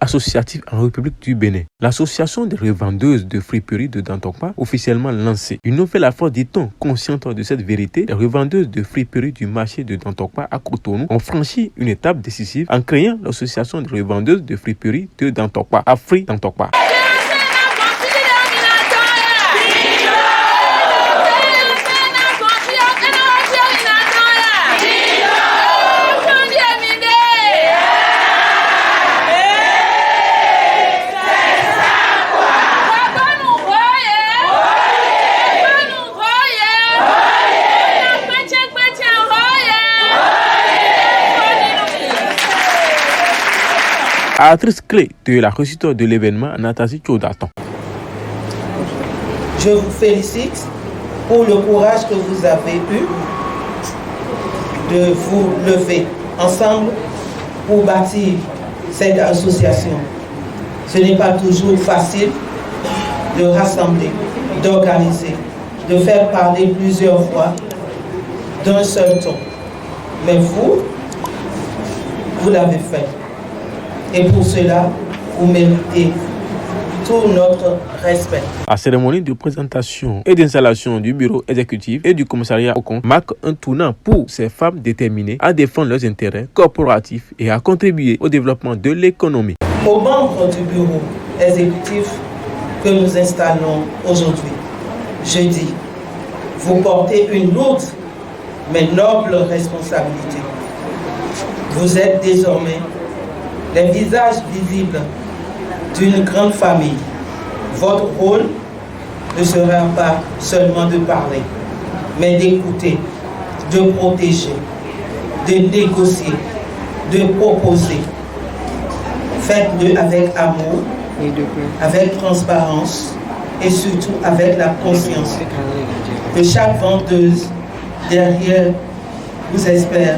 associative en République du Bénin. L'association des revendeuses de friperies de Dantokpa, officiellement lancée. Une nouvelle affaire, dit-on, consciente de cette vérité, les revendeuses de friperies du marché de Dantokpa à Cotonou ont franchi une étape décisive en créant l'association des revendeuses de friperies de Dantokpa, Afri Dantokpa. Actrice clé de la réussite de l'événement, Nathalie Tchodaton. Je vous félicite pour le courage que vous avez eu de vous lever ensemble pour bâtir cette association. Ce n'est pas toujours facile de rassembler, d'organiser, de faire parler plusieurs voix d'un seul ton. Mais vous l'avez fait. Et pour cela, vous méritez tout notre respect. La cérémonie de présentation et d'installation du bureau exécutif et du commissariat au compte marque un tournant pour ces femmes déterminées à défendre leurs intérêts corporatifs et à contribuer au développement de l'économie. Aux membres du bureau exécutif que nous installons aujourd'hui, je dis, vous portez une lourde mais noble responsabilité. Vous êtes désormais les visages visibles d'une grande famille. Votre rôle ne sera pas seulement de parler, mais d'écouter, de protéger, de négocier, de proposer. Faites-le avec amour, avec transparence et surtout avec la conscience que chaque vendeuse derrière vous espère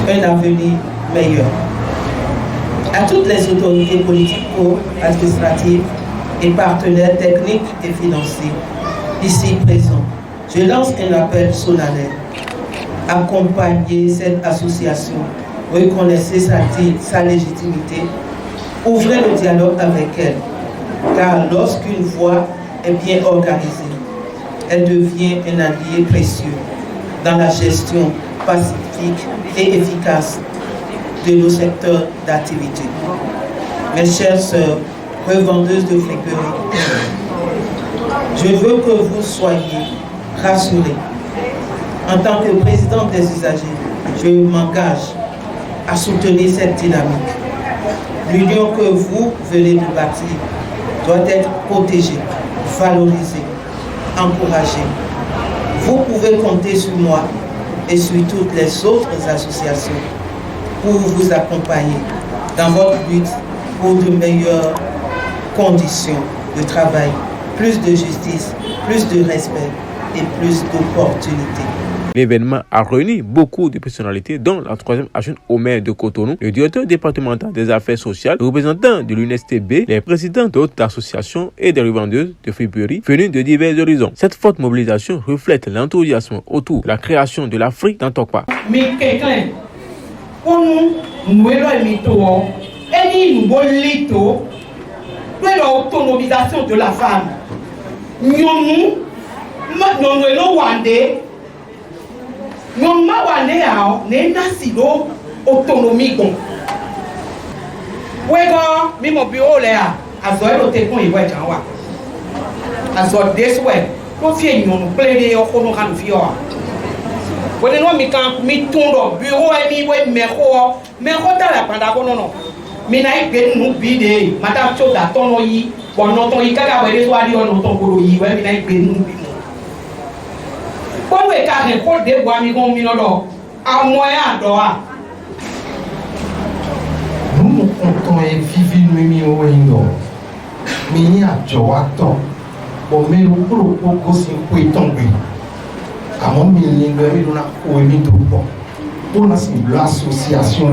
un avenir meilleur. À toutes les autorités politiques, administratives et partenaires techniques et financiers ici présents, je lance un appel solennel. Accompagnez cette association, reconnaissez sa légitimité, ouvrez le dialogue avec elle, car lorsqu'une voix est bien organisée, elle devient un allié précieux dans la gestion pacifique et efficace de nos secteurs d'activité. Mes chères sœurs, revendeuses de friperies, je veux que vous soyez rassurés. En tant que présidente des usagers, je m'engage à soutenir cette dynamique. L'union que vous venez de bâtir doit être protégée, valorisée, encouragée. Vous pouvez compter sur moi et sur toutes les autres associations pour vous accompagner dans votre lutte pour de meilleures conditions de travail, plus de justice, plus de respect et plus d'opportunités. L'événement a réuni beaucoup de personnalités, dont la 3e adjointe au maire de Cotonou, le directeur départemental des affaires sociales, le représentant de l'UNSTB, les présidents d'autres associations et des revendeuses de friperies venus de divers horizons. Cette forte mobilisation reflète l'enthousiasme autour de la création de l'Afrique Dantokpa. Pour nous, nous sommes l'autonomisation de la femme. Nous sommes autonomie. Mon bureau là, à Zoé, le téléphone, il va être en haut. À Zoé, des souhaits, nous faisons plein de choses. When mi kan mi tundo bureau mi we meko ta la panda ko no mi na igbe nu bi de madam Tchodaton no yi wono ton yi kaga we so adi ono ton ko yi we mi na igbe nu bi mo ko we ka he ko de bua mi gon mi no do amo ya do a nous comptons et vivre mi o indo mi ya jo wa to bo mi ru pro ko si ko itongue. Pour l'association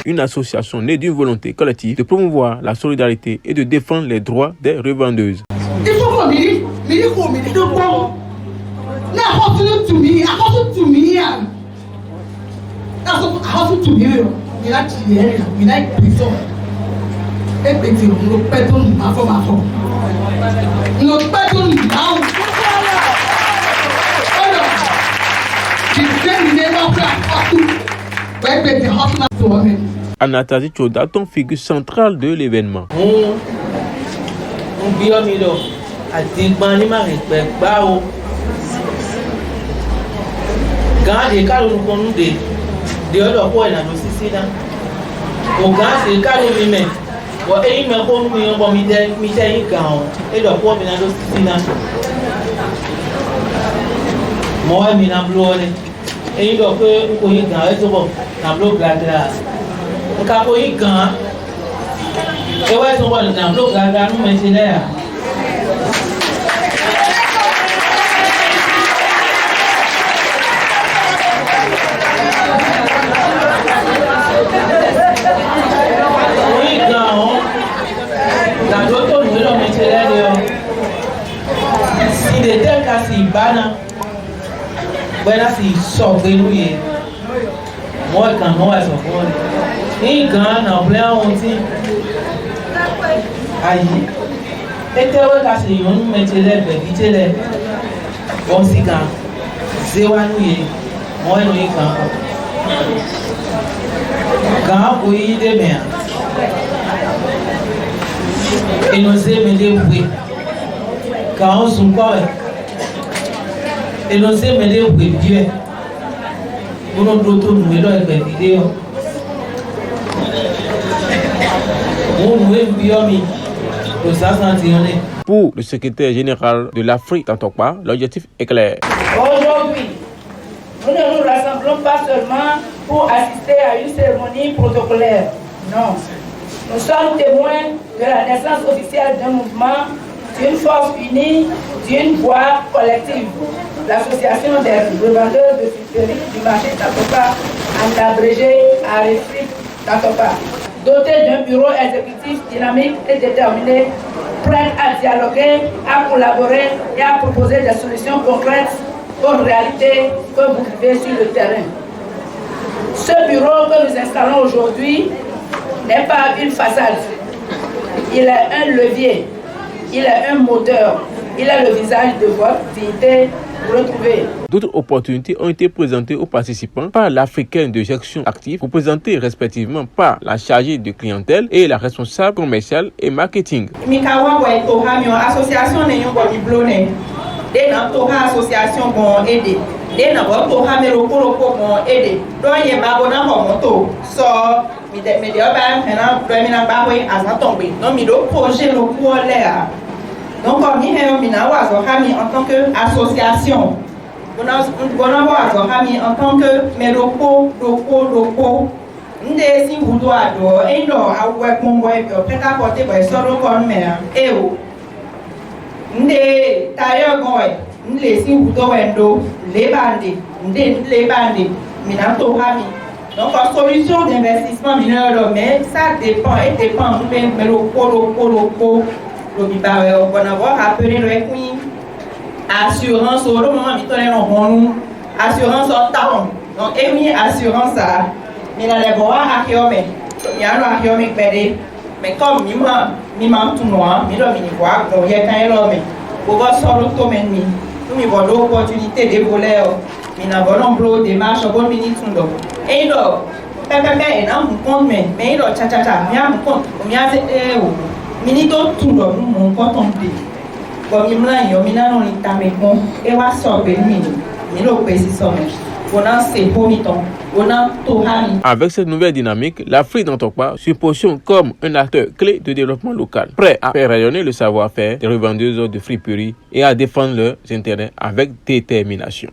une association née d'une volonté collective de promouvoir la solidarité et de défendre les droits des revendeuses. Il faut qu'on Now hustle to me, I hustle to me, and that's what I hustle to me. We like to hear, we like people. Everything, no better my phone. No better now. Anatazi Chodaton, figure centrale de l'événement. Et donc, on y gagne, c'est bon, on bloque la glace. On y gagne. Et ouais, on va dans bloc la glace, nous mettons là. On y gagne. Dans l'autre, nous mettons là. Si des tels cas, si banane. Bueno, si sofre no ye, moi quand moi sofre, ni quand on plein onti, aïe, et te ouais quand c'est on mettre les bébés les, bon si quand, c'est ouais no ye, moi no ye quand oui de bien, et nous aimons les oui, quand on s'en parle. Et nous sommes mêlés au Dieu. Nous nous retrouvons nous avec les vidéos. Pour le secrétaire général de l'Afrique Tantokpa, l'objectif est clair. Aujourd'hui, nous ne nous rassemblons pas seulement pour assister à une cérémonie protocolaire. Non. Nous sommes témoins de la naissance officielle d'un mouvement, d'une force unie, d'une voix collective. L'association des revendeurs de sucreries du marché Tantokpa, en abrégé AREFRIP Tantokpa, doté d'un bureau exécutif dynamique et déterminé, prêt à dialoguer, à collaborer et à proposer des solutions concrètes aux réalités que vous vivez sur le terrain. Ce bureau que nous installons aujourd'hui n'est pas une façade. Il est un levier, il est un moteur, il est le visage de votre dignité retrouvée. D'autres opportunités ont été présentées aux participants par l'Africaine de gestion active, représentée respectivement par la chargée de clientèle et la responsable commerciale et marketing. Mikawa association association bon aider. Des na bo to ha me ro ko bon aider. Do ye ba bo na ho moto. So mi de ba na do mi na ba we azatombe. Non mi do projet lo ko le a. Donc on y a mi na wa so ha mi en tant que association. On a wa so ha mi en tant que me ro ko nde si wudo ado e do awe mo boy ko peka porter boy so ro kon me e o. Nde tayo goy nle si wudo wendo le bandi minato hami. Donc en solution d'investissement mineur mais ça dépend même le biba on va avoir appelé le queen assurance au moment mi tole no assurance en temps. Donc et oui assurance ça mina le boa akiome ya no akiome pede mais comme mi ma tout noir mi do mi voir donc il y a quand même pour voir solo to menmi nous avons l'opportunité de voler mais avons l'emploi des marches au bon minute et donc pépé et non compte mais il cha bien compte bien minute tout mon compte on dit comme il m'a yo mina non litame bon et wa so be mi lo pesi so on a c'est pomiton on a tout hami. Avec cette nouvelle dynamique, l'Afrique Tantokpa se positionne comme un acteur clé de développement local, prêt à faire rayonner le savoir-faire des revendeuses de friperies et à défendre leurs intérêts avec détermination.